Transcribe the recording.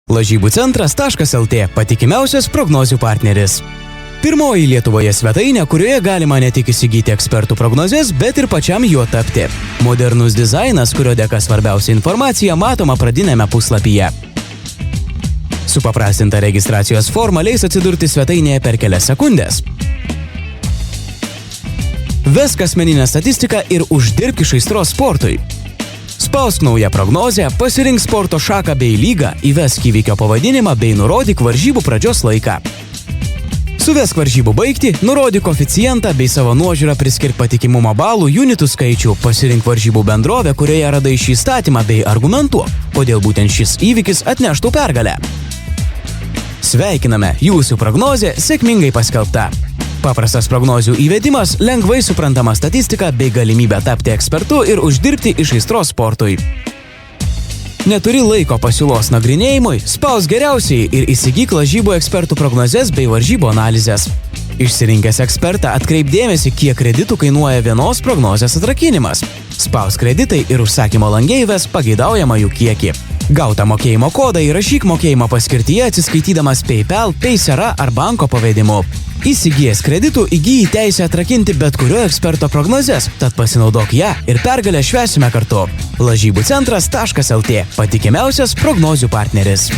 Lažybų centras.lt – patikimiausias prognozių partneris. Pirmoji Lietuvoje svetainė, kurioje galima ne tik įsigyti ekspertų prognozes, bet ir pačiam juo tapti. Modernus dizainas, kurio dėka svarbiausia informacija matoma pradinėme puslapyje. Supaprastinta registracijos forma leis atsidurti svetainėje per kelias sekundės. Vesk asmeninę statistiką ir uždirbk iš aistros sportui. Spausk naują prognozę, pasirink sporto šaką bei lygą, įvesk įvykio pavadinimą bei nurodyk varžybų pradžios laiką. Suvesk varžybų baigtį, nurodyk koeficientą bei savo nuožiūrą priskirk patikimumo balų unitų skaičių, pasirink varžybų bendrovę, kurioje radai šį statymą bei argumentuok, kodėl būtent šis įvykis atneštų pergalę. Sveikiname, jūsų prognozė sėkmingai paskelbta. Paprastas prognozių įvedimas, lengvai suprantama statistika bei galimybė tapti ekspertu ir uždirbti iš aistros sportui. Neturi laiko pasiūlos nagrinėjimui, spausk geriausiai ir įsigyk lažybų ekspertų prognozes bei varžybų analizės. Išsirinkęs ekspertą atkreip dėmesį, kiek kreditų kainuoja vienos prognozės atrakinimas. Spausk kreditai ir užsakymo lange įves pageidaujamą jų kiekį. Gautą mokėjimo kodą įrašyk mokėjimo paskirtyje atsiskaitydamas PayPal, Paysera ar banko pavedimu. Įsigijęs kreditų įgyji teisę atrakinti bet kurio eksperto prognozes, tad pasinaudok ją ir pergalę švęsime kartu. Lažybų centras.lt – patikimiausias prognozių partneris.